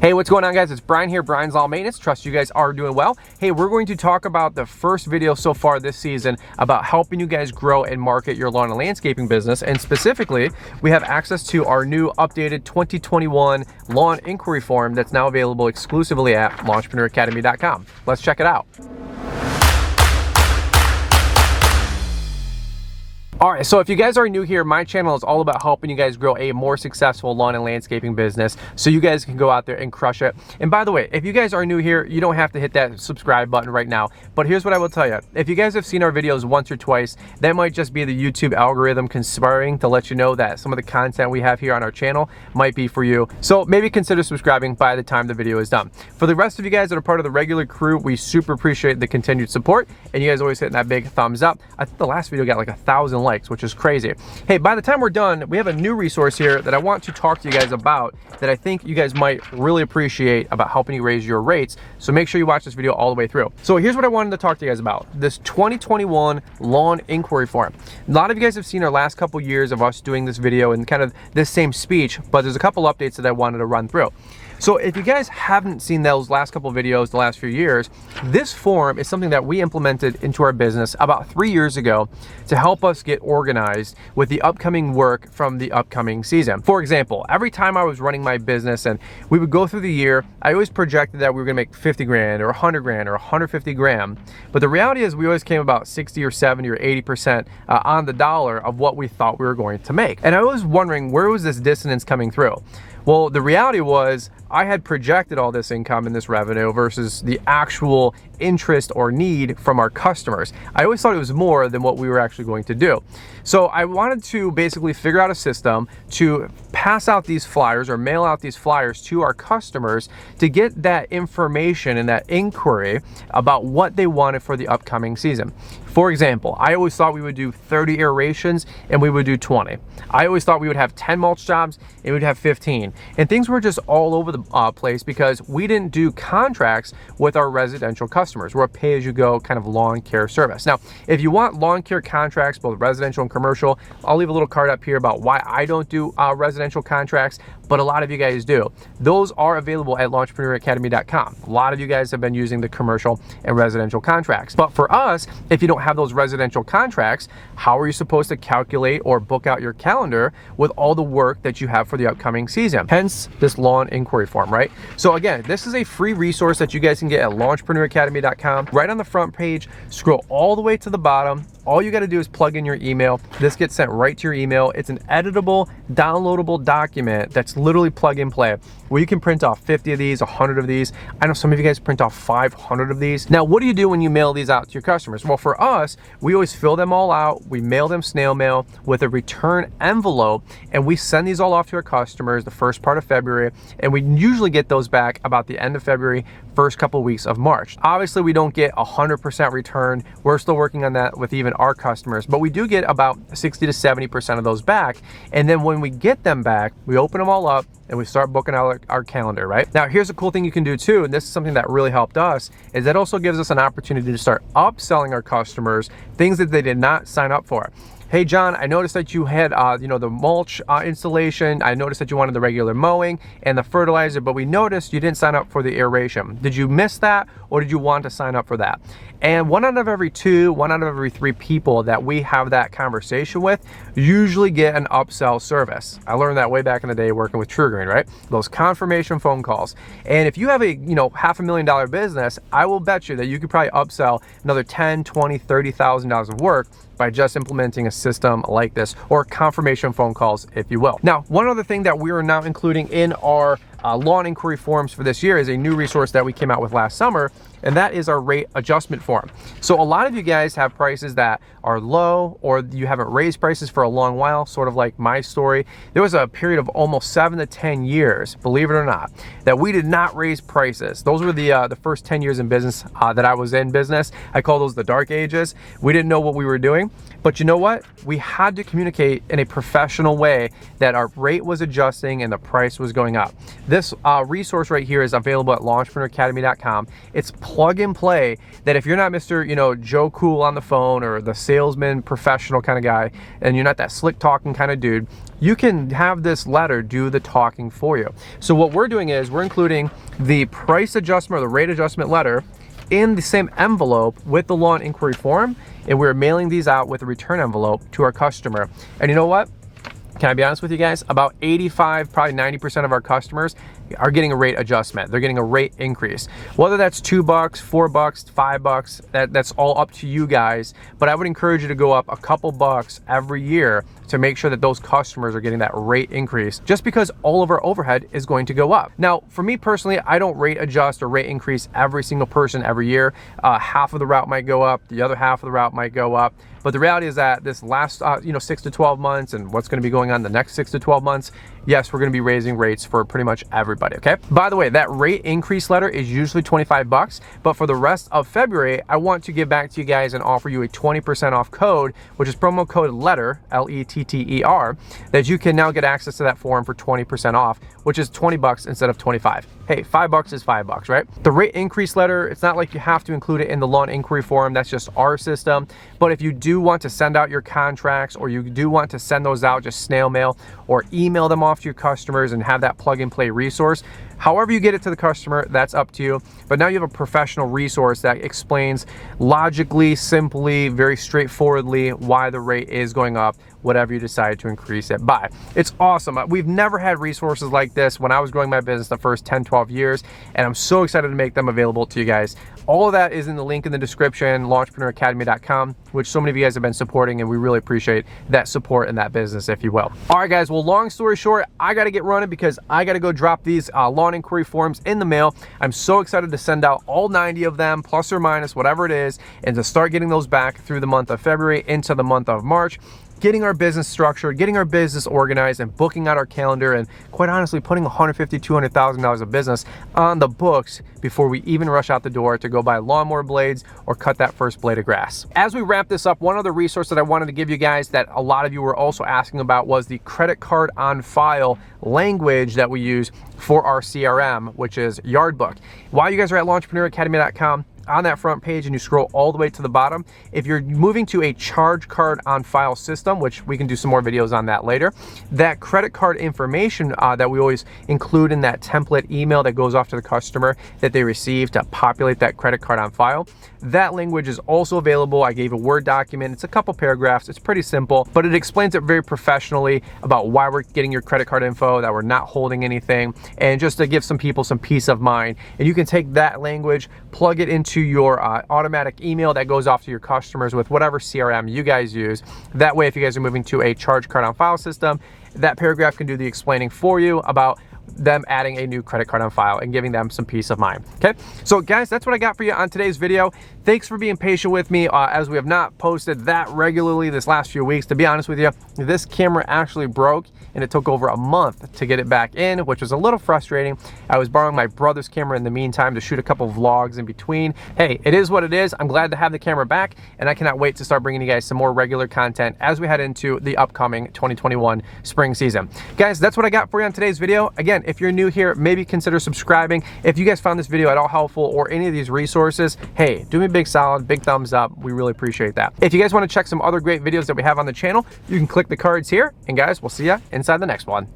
Hey, what's going on, guys? It's Brian here, Brian's Lawn Maintenance. Trust you guys are doing well. Hey, we're going to talk about the first video so far this season about helping you guys grow and market your lawn and landscaping business. And specifically, we have access to our new updated 2021 lawn inquiry form that's now available exclusively at lawnpreneuracademy.com. Let's check it out. All right, so if you guys are new here, my channel is all about helping you guys grow a more successful lawn and landscaping business so you guys can go out there and crush it. And by the way, if you guys are new here, you don't have to hit that subscribe button right now. But here's what I will tell you. If you guys have seen our videos once or twice, that might just be the YouTube algorithm conspiring to let you know that some of the content we have here on our channel might be for you. So maybe consider subscribing by the time the video is done. For the rest of you guys that are part of the regular crew, we super appreciate the continued support, and you guys always hitting that big thumbs up. I think the last video got like 1,000 likes, which is crazy. Hey, by the time we're done, we have a new resource here that I want to talk to you guys about that I think you guys might really appreciate about helping you raise your rates. So make sure you watch this video all the way through. So here's what I wanted to talk to you guys about. This 2021 lawn inquiry form. A lot of you guys have seen our last couple years of us doing this video and kind of this same speech, but there's a couple updates that I wanted to run through. So if you guys haven't seen those last couple videos the last few years, this form is something that we implemented into our business about 3 years ago to help us get organized with the upcoming work from the upcoming season. For example, every time I was running my business and we would go through the year, I always projected that we were gonna make 50 grand or 100 grand or 150 grand. But the reality is we always came about 60 or 70 or 80% on the dollar of what we thought we were going to make. And I was wondering, where was this dissonance coming through? Well, the reality was I had projected all this income and this revenue versus the actual interest or need from our customers. I always thought it was more than what we were actually going to do. So I wanted to basically figure out a system to pass out these flyers or mail out these flyers to our customers to get that information and that inquiry about what they wanted for the upcoming season. For example, I always thought we would do 30 aerations and we would do 20. I always thought we would have 10 mulch jobs and we'd have 15. And things were just all over the place because we didn't do contracts with our residential customers. We're a pay-as-you-go kind of lawn care service. Now, if you want lawn care contracts, both residential and commercial, I'll leave a little card up here about why I don't do residential contracts, but a lot of you guys do. Those are available at lawnpreneuracademy.com. A lot of you guys have been using the commercial and residential contracts. But for us, if you don't have those residential contracts, how are you supposed to calculate or book out your calendar with all the work that you have for the upcoming season? Hence this lawn inquiry form, right? So again, this is a free resource that you guys can get at lawnpreneuracademy.com. Right on the front page, scroll all the way to the bottom. All you got to do is plug in your email. This gets sent right to your email. It's an editable, downloadable document that's literally plug and play, where you can print off 50 of these, 100 of these. I know some of you guys print off 500 of these. Now, what do you do when you mail these out to your customers? Well, for us, we always fill them all out. We mail them snail mail with a return envelope, and we send these all off to our customers the first part of February, and we usually get those back about the end of February, first couple weeks of March. Obviously, we don't get 100% return. We're still working on that with even our customers, but we do get about 60 to 70% of those back. And then when we get them back, we open them all up and we start booking out our calendar, right? Now, here's a cool thing you can do too, and this is something that really helped us, is that also gives us an opportunity to start upselling our customers things that they did not sign up for. Hey John, I noticed that you had the mulch installation. I noticed that you wanted the regular mowing and the fertilizer, but we noticed you didn't sign up for the aeration. Did you miss that, or did you want to sign up for that? And 1 out of every 2, 1 out of every 3 people that we have that conversation with usually get an upsell service. I learned that way back in the day working with TruGreen, right? Those confirmation phone calls. And if you have a $500,000 business, I will bet you that you could probably upsell another $10,000, $20,000, $30,000 of work by just implementing a system like this, or confirmation phone calls, if you will. Now, one other thing that we are now including in our lawn inquiry forms for this year is a new resource that we came out with last summer, and that is our rate adjustment form. So a lot of you guys have prices that are low, or you haven't raised prices for a long while, sort of like my story. There was a period of almost 7 to 10 years, believe it or not, that we did not raise prices. Those were the first 10 years in business that I was in business. I call those the dark ages. We didn't know what we were doing, but you know what? We had to communicate in a professional way that our rate was adjusting and the price was going up. This resource right here is available at lawnpreneuracademy.com. It's plug and play that if you're not Mr. Joe Cool on the phone or the salesman professional kind of guy, and you're not that slick talking kind of dude, you can have this letter do the talking for you. So what we're doing is we're including the price adjustment or the rate adjustment letter in the same envelope with the lawn inquiry form, and we're mailing these out with a return envelope to our customer. And you know what? Can I be honest with you guys? About 85, probably 90% of our customers are getting a rate adjustment. They're getting a rate increase. Whether that's $2, $4, $5, that's all up to you guys. But I would encourage you to go up a couple bucks every year to make sure that those customers are getting that rate increase, just because all of our overhead is going to go up. Now, for me personally, I don't rate adjust or rate increase every single person every year. Half of the route might go up, the other half of the route might go up. But the reality is that this last 6 to 12 months and what's going to be going on the next 6 to 12 months, yes, we're going to be raising rates for pretty much everybody, okay? By the way, that rate increase letter is usually 25 bucks, but for the rest of February, I want to give back to you guys and offer you a 20% off code, which is promo code LETTER, LETTER, that you can now get access to that form for 20% off, which is 20 bucks instead of 25. Hey, 5 bucks is 5 bucks, right? The rate increase letter, it's not like you have to include it in the lawn inquiry form. That's just our system. But if you do want to send out your contracts, or you do want to send those out just snail mail or email them off to your customers and have that plug and play resource, however you get it to the customer, that's up to you. But now you have a professional resource that explains logically, simply, very straightforwardly why the rate is going up, whatever you decide to increase it by. It's awesome. We've never had resources like this when I was growing my business the first 10, 12 years, and I'm so excited to make them available to you guys. All of that is in the link in the description, lawnchpreneuracademy.com, which so many of you guys have been supporting, and we really appreciate that support in that business, if you will. All right, guys, well, long story short, I got to get running because I got to go drop these lawn inquiry forms in the mail. I'm so excited to send out all 90 of them, plus or minus, whatever it is, and to start getting those back through the month of February into the month of March. Getting our business structured, getting our business organized, and booking out our calendar, and quite honestly, putting $150,000, $200,000 of business on the books before we even rush out the door to go buy lawnmower blades or cut that first blade of grass. As we wrap this up, one other resource that I wanted to give you guys that a lot of you were also asking about was the credit card on file language that we use for our CRM, which is Yardbook. While you guys are at lawnchpreneuracademy.com, on that front page and you scroll all the way to the bottom, if you're moving to a charge card on file system, which we can do some more videos on that later, that credit card information that we always include in that template email that goes off to the customer that they receive to populate that credit card on file, that language is also available. I gave a Word document. It's a couple paragraphs. It's pretty simple, but it explains it very professionally about why we're getting your credit card info, that we're not holding anything, and just to give some people some peace of mind. And you can take that language, plug it into your automatic email that goes off to your customers with whatever CRM you guys use. That way, if you guys are moving to a charge card on file system, that paragraph can do the explaining for you about them adding a new credit card on file and giving them some peace of mind. Okay, so guys, that's what I got for you on today's video. Thanks for being patient with me as we have not posted that regularly this last few weeks. To be honest with you, this camera actually broke and it took over a month to get it back in, which was a little frustrating. I was borrowing my brother's camera in the meantime to shoot a couple vlogs in between. Hey, it is what it is. I'm glad to have the camera back, and I cannot wait to start bringing you guys some more regular content as we head into the upcoming 2021 spring season. Guys, that's what I got for you on today's video. Again, if you're new here, maybe consider subscribing. If you guys found this video at all helpful or any of these resources, hey, do me a big solid, big thumbs up. We really appreciate that. If you guys want to check some other great videos that we have on the channel, you can click the cards here. And guys, we'll see ya inside the next one.